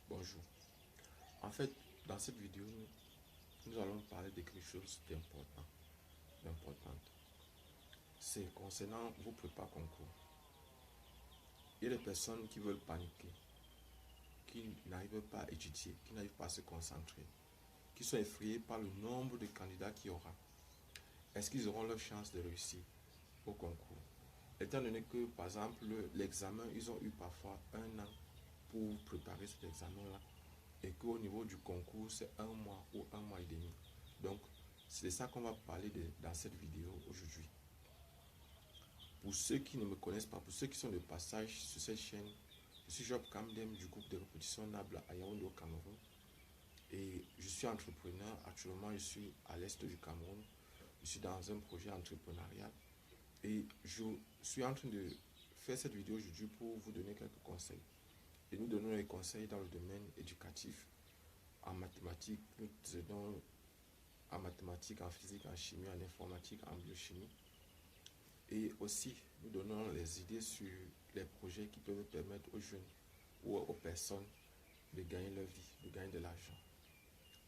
Bonjour. En fait, dans cette vidéo, nous allons parler de quelque chose d'importante. C'est concernant vos prépas concours. Il y a des personnes qui veulent paniquer, qui n'arrivent pas à étudier, qui n'arrivent pas à se concentrer, qui sont effrayés par le nombre de candidats qu'il y aura. Est-ce qu'ils auront leur chance de réussir au concours? Étant donné que, par exemple, l'examen, ils ont eu parfois 1 an pour préparer cet examen-là, et qu'au niveau du concours, c'est 1 mois ou 1 mois et demi. Donc, c'est de ça qu'on va parler dans cette vidéo aujourd'hui. Pour ceux qui ne me connaissent pas, pour ceux qui sont de passage sur cette chaîne, je suis Job Kamdem du groupe de répétition Nabla à Yaoundé au Cameroun. Et je suis entrepreneur. Actuellement, je suis à l'est du Cameroun. Je suis dans un projet entrepreneurial. Et je suis en train de faire cette vidéo aujourd'hui pour vous donner quelques conseils. Et nous donnons les conseils dans le domaine éducatif, en mathématiques, nous aidons en mathématiques, en physique, en chimie, en informatique, en biochimie. Et aussi, nous donnons les idées sur les projets qui peuvent permettre aux jeunes ou aux personnes de gagner leur vie, de gagner de l'argent.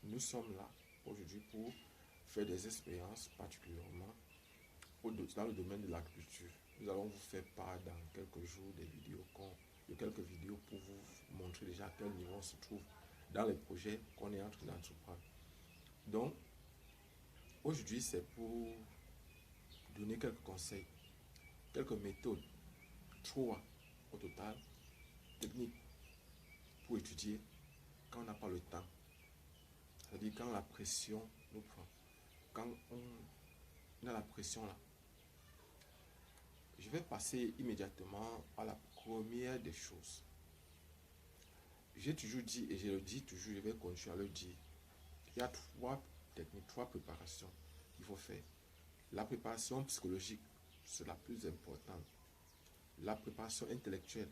Nous sommes là aujourd'hui pour faire des expériences, particulièrement dans le domaine de l'agriculture. Nous allons vous faire part dans quelques jours de quelques vidéos pour vous montrer déjà à quel niveau on se trouve dans les projets qu'on est en train d'entreprendre. Donc, aujourd'hui, c'est pour donner quelques conseils, quelques méthodes, 3 au total, techniques pour étudier quand on n'a pas le temps. C'est-à-dire quand la pression nous prend, quand on a la pression là. Je vais passer immédiatement à la première des choses. J'ai toujours dit, et je le dis toujours, je vais continuer à le dire, il y a 3 techniques, 3 préparations qu'il faut faire. La préparation psychologique, c'est la plus importante. La préparation intellectuelle,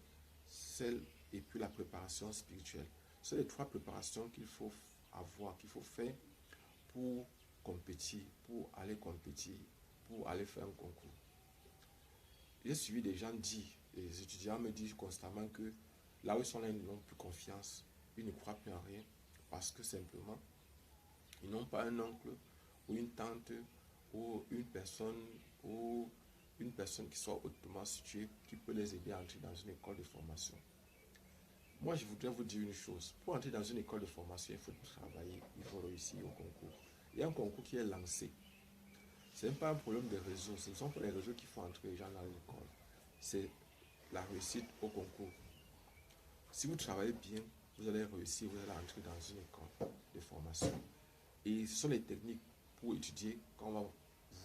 et puis la préparation spirituelle. C'est les 3 préparations qu'il faut avoir, qu'il faut faire pour compétir, pour aller faire un concours. J'ai suivi des gens dire, et les étudiants me disent constamment que là où ils sont là, ils n'ont plus confiance, ils ne croient plus en rien, parce que simplement, ils n'ont pas un oncle ou une tante ou une personne qui soit hautement située, qui peut les aider à entrer dans une école de formation. Moi, je voudrais vous dire une chose. Pour entrer dans une école de formation, il faut travailler, il faut réussir au concours. Il y a un concours qui est lancé. Ce n'est pas un problème de réseau, ce ne sont pas les réseaux qui font entrer les gens dans l'école. C'est la réussite au concours. Si vous travaillez bien, vous allez réussir, vous allez entrer dans une école de formation. Et ce sont les techniques pour étudier qu'on va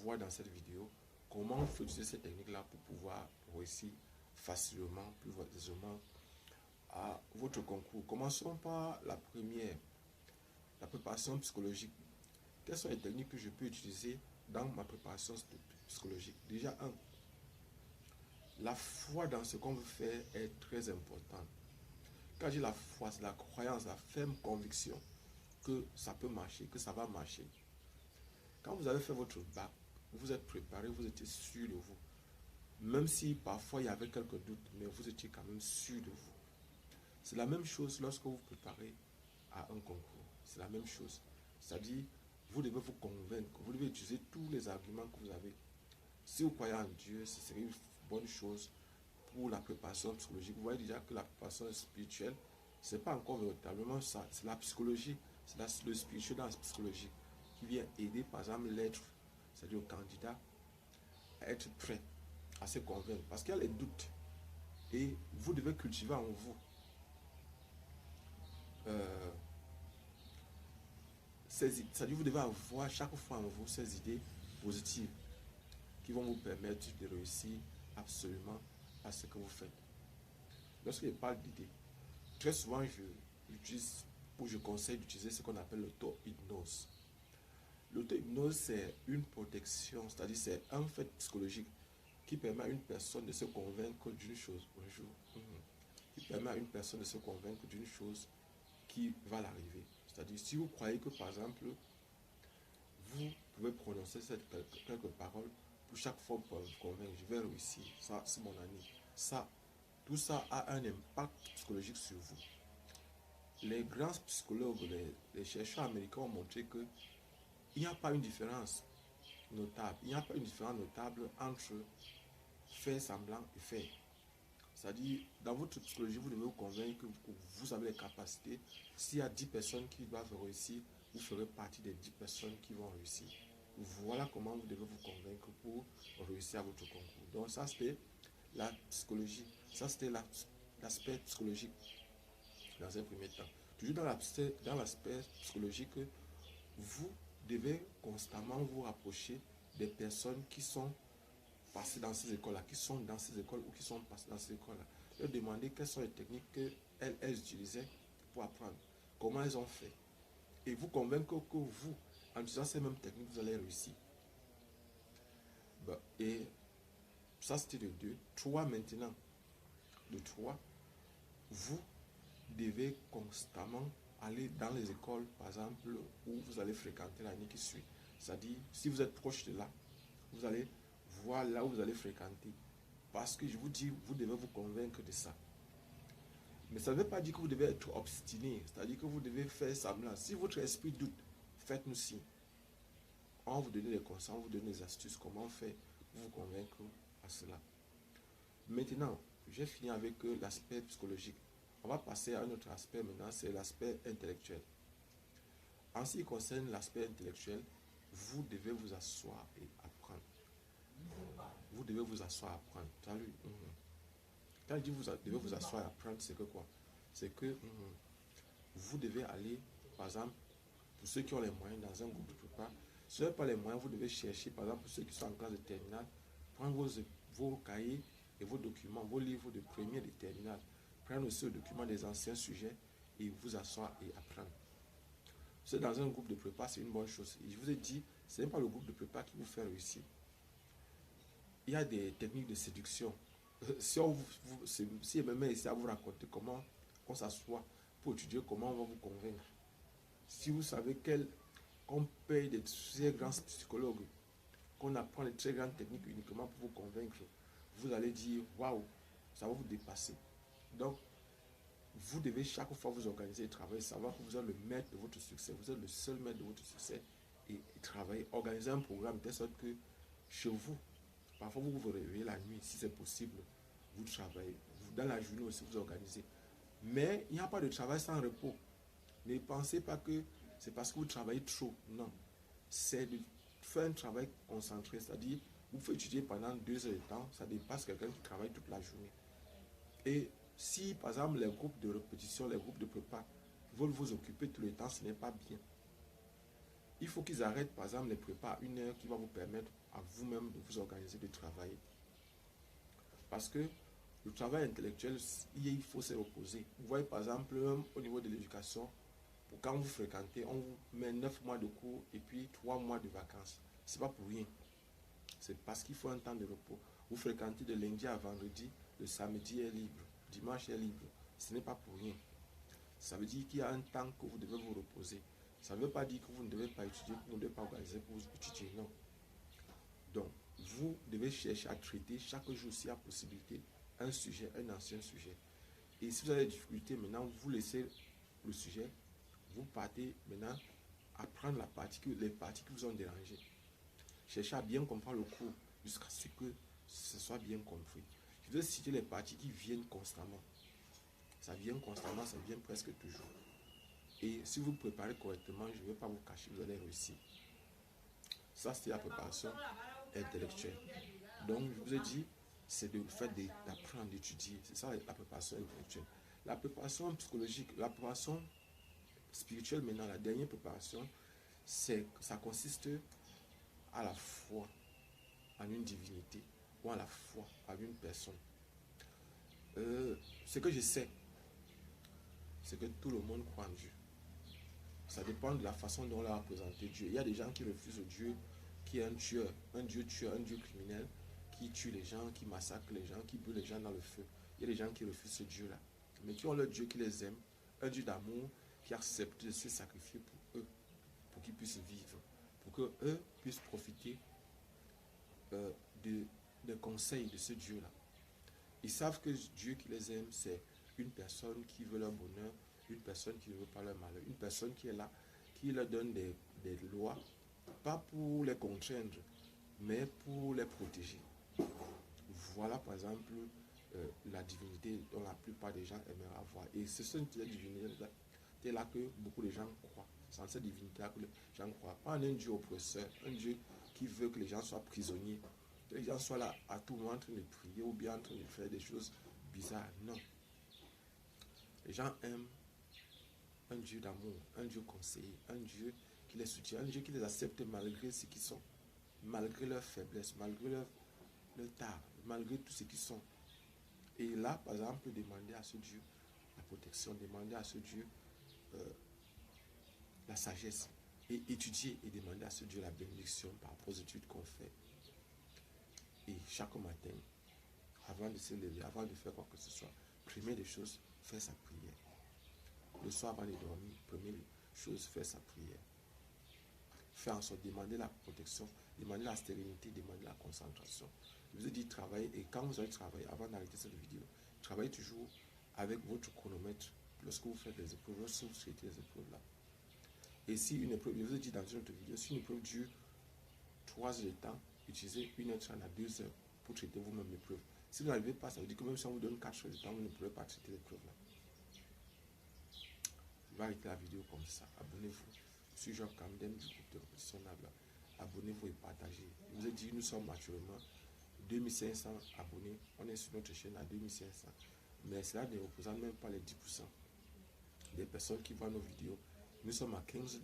voir dans cette vidéo. Comment il faut utiliser ces techniques-là pour pouvoir réussir facilement, plus aisément à votre concours. Commençons par la première, la préparation psychologique. Quelles sont les techniques que je peux utiliser dans ma préparation psychologique? Déjà, la foi dans ce qu'on veut faire est très importante. Quand je dis la foi, c'est la croyance, la ferme conviction que ça peut marcher, que ça va marcher. Quand vous avez fait votre bac, vous êtes préparé, vous étiez sûr de vous. Même si parfois il y avait quelques doutes, mais vous étiez quand même sûr de vous. C'est la même chose lorsque vous préparez à un concours. C'est la même chose. C'est-à-dire, vous devez vous convaincre, vous devez utiliser tous les arguments que vous avez. Si vous croyez en Dieu, ce serait une bonne chose pour la préparation psychologique. Vous voyez déjà que la préparation spirituelle, ce n'est pas encore véritablement ça. C'est la psychologie, c'est le spirituel dans la psychologie qui vient aider, par exemple, l'être, c'est-à-dire le candidat, à être prêt, à se convaincre. Parce qu'il y a les doutes. Et vous devez cultiver en vous c'est-à-dire vous devez avoir chaque fois en vous ces idées positives qui vont vous permettre de réussir absolument à ce que vous faites. Lorsque je parle d'idées, très souvent je conseille d'utiliser ce qu'on appelle l'auto-hypnose. L'auto-hypnose, c'est une protection, c'est-à-dire c'est un fait psychologique qui permet à une personne de se convaincre d'une chose. Bonjour. Qui permet à une personne de se convaincre d'une chose qui va l'arriver. C'est-à-dire, si vous croyez que, par exemple, vous pouvez prononcer quelques paroles pour chaque fois pour vous convaincre, je vais réussir, ça c'est mon année. Tout ça a un impact psychologique sur vous. les grands psychologues, les chercheurs américains ont montré qu'il n'y a pas une différence notable. Il n'y a pas une différence notable entre faire semblant et faire. C'est-à-dire, dans votre psychologie, vous devez vous convaincre que vous avez les capacités. S'il y a 10 personnes qui doivent réussir, vous ferez partie des 10 personnes qui vont réussir. Voilà comment vous devez vous convaincre pour réussir à votre concours. Donc ça, c'était la psychologie. Ça, c'était l'aspect psychologique dans un premier temps. Toujours dans l'aspect psychologique, vous devez constamment vous rapprocher des personnes qui sont passées dans ces écoles-là, qui sont dans ces écoles ou qui sont passées dans ces écoles-là. Leur demander quelles sont les techniques qu'elles utilisaient pour apprendre, comment elles ont fait. Et vous convaincre que vous, en utilisant ces mêmes techniques, vous allez réussir. Et ça, c'était le 2. 3 maintenant. Le 3, vous devez constamment aller dans les écoles, par exemple, où vous allez fréquenter l'année qui suit. C'est-à-dire, si vous êtes proche de là, vous allez voir là où vous allez fréquenter. Parce que je vous dis, vous devez vous convaincre de ça. Mais ça ne veut pas dire que vous devez être obstiné. C'est-à-dire que vous devez faire semblant. Si votre esprit doute, faites-nous signe. On va vous donner des conseils, on va vous donner des astuces, comment faire pour vous convaincre à cela. Maintenant, j'ai fini avec l'aspect psychologique. On va passer à un autre aspect maintenant, c'est l'aspect intellectuel. En ce qui concerne l'aspect intellectuel, vous devez vous asseoir et apprendre. Vous devez vous asseoir et apprendre. Salut. Quand je dis vous devez vous asseoir et apprendre, c'est que quoi? C'est que vous devez aller, par exemple, pour ceux qui ont les moyens dans un groupe de prépa, si vous n'avez pas les moyens, vous devez chercher, par exemple, pour ceux qui sont en classe de terminale, prendre vos cahiers et vos documents, vos livres de première et de terminale, prendre aussi le document des anciens sujets et vous asseoir et apprendre. C'est dans un groupe de prépa, c'est une bonne chose. Et je vous ai dit, ce n'est pas le groupe de prépa qui vous fait réussir. Il y a des techniques de séduction. Si même essaie à vous raconter comment on s'assoit pour étudier, comment on va vous convaincre. Si vous savez qu'on paye des très grands psychologues, qu'on apprend des très grandes techniques uniquement pour vous convaincre, vous allez dire, waouh, ça va vous dépasser. Donc, vous devez chaque fois vous organiser et travailler, savoir que vous êtes le maître de votre succès, vous êtes le seul maître de votre succès et travailler, organiser un programme de telle sorte que chez vous, parfois vous vous réveillez la nuit, si c'est possible, vous travaillez, dans la journée aussi vous organisez. Mais il n'y a pas de travail sans repos. Ne pensez pas que c'est parce que vous travaillez trop, non. C'est de faire un travail concentré, c'est-à-dire vous pouvez étudier pendant 2 heures de temps, ça dépasse quelqu'un qui travaille toute la journée. Et si, par exemple, les groupes de répétition, les groupes de prépa veulent vous occuper tout le temps, ce n'est pas bien. Il faut qu'ils arrêtent, par exemple, les prépas à 1 heure qui va vous permettre à vous-même de vous organiser, de travailler. Parce que le travail intellectuel, il faut se reposer. Vous voyez, par exemple, au niveau de l'éducation, quand vous fréquentez, on vous met 9 mois de cours et puis 3 mois de vacances. Ce n'est pas pour rien. C'est parce qu'il faut un temps de repos. Vous fréquentez de lundi à vendredi, le samedi est libre, dimanche est libre. Ce n'est pas pour rien. Ça veut dire qu'il y a un temps que vous devez vous reposer. Ça ne veut pas dire que vous ne devez pas étudier, que vous ne devez pas organiser pour vous étudier, non. Donc, vous devez chercher à traiter chaque jour, s'il y a possibilité, un sujet, un ancien sujet. Et si vous avez des difficultés, maintenant, vous laissez le sujet, vous partez maintenant à prendre les parties qui vous ont dérangé. Cherchez à bien comprendre le cours jusqu'à ce que ce soit bien compris. Je vais citer les parties qui viennent constamment. Ça vient constamment, ça vient presque toujours. Et si vous préparez correctement, je ne vais pas vous cacher, vous allez réussir. Ça, c'est la préparation intellectuelle. Donc, je vous ai dit, c'est le fait d'apprendre, d'étudier. C'est ça la préparation intellectuelle. La préparation psychologique, la préparation spirituelle maintenant, la dernière préparation, ça consiste à la foi en une divinité ou à la foi en une personne. Ce que je sais, c'est que tout le monde croit en Dieu. Ça dépend de la façon dont on a représenté Dieu. Il y a des gens qui refusent Dieu, qui est un tueur, un Dieu criminel, qui tue les gens, qui massacre les gens, qui brûle les gens dans le feu. Il y a des gens qui refusent ce Dieu-là, mais qui ont leur Dieu qui les aime, un Dieu d'amour qui accepte de se sacrifier pour eux, pour qu'ils puissent vivre, pour qu'eux puissent profiter des conseils de ce Dieu-là. Ils savent que Dieu qui les aime, c'est une personne qui veut leur bonheur, une personne qui ne veut pas leur malheur, une personne qui est là, qui leur donne des lois, pas pour les contraindre, mais pour les protéger. Voilà par exemple la divinité dont la plupart des gens aimeraient avoir. Et c'est cette divinité-là que beaucoup de gens croient. C'est en cette divinité-là que les gens croient. Pas en un Dieu oppresseur, un Dieu qui veut que les gens soient prisonniers, que les gens soient là à tout moment en train de prier ou bien en train de faire des choses bizarres. Non. Les gens aiment un Dieu d'amour, un Dieu conseiller, un Dieu qui les soutient, un Dieu qui les accepte malgré ce qu'ils sont, malgré leurs faiblesses, malgré leur tard, malgré tout ce qu'ils sont. Et là, par exemple, demander à ce Dieu la protection, demander à ce Dieu la sagesse, et étudier et demander à ce Dieu la bénédiction par rapport aux études qu'on fait. Et chaque matin, avant de se lever, avant de faire quoi que ce soit, première des choses, faire sa prière. Le soir avant de dormir, première chose, faire sa prière. Faire en sorte de demander la protection, demander la stérilité, demander la concentration. Je vous ai dit travailler, et quand vous allez travailler, avant d'arrêter cette vidéo, travaillez toujours avec votre chronomètre lorsque vous faites les épreuves, lorsque vous traitez les épreuves là. Et si une épreuve, je vous ai dit dans une autre vidéo, si une épreuve dure 3 heures de temps, utilisez 1h30 à 2 heures pour traiter vous-même l'épreuve. Si vous n'arrivez pas, ça veut dire que même si on vous donne 4 heures de temps, vous ne pourrez pas traiter l'épreuve là. Je vais arrêter la vidéo comme ça. Abonnez-vous. Je suis Job Kamdem du groupe de répétition Nabla. Abonnez-vous et partagez. Je vous ai dit, nous sommes actuellement 2500 abonnés. On est sur notre chaîne à 2500. Mais cela ne représente même pas les 10% des personnes qui voient nos vidéos. Nous sommes à $15.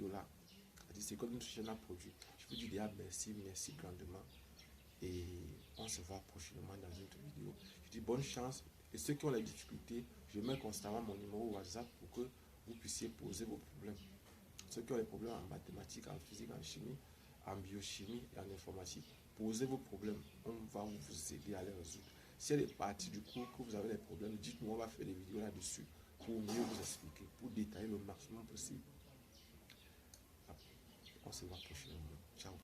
C'est comme notre chaîne a produit. Je vous dis déjà merci, merci grandement. Et on se voit prochainement dans une autre vidéo. Je dis bonne chance. Et ceux qui ont les difficultés, je mets constamment mon numéro WhatsApp pour que vous puissiez poser vos problèmes. Ceux qui ont les problèmes en mathématiques, en physique, en chimie, en biochimie et en informatique, posez vos problèmes. On va vous aider à les résoudre. Si elle est partie du cours que vous avez des problèmes, dites-nous, on va faire des vidéos là-dessus pour mieux vous expliquer, pour détailler le maximum possible. On se voit prochainement. Ciao.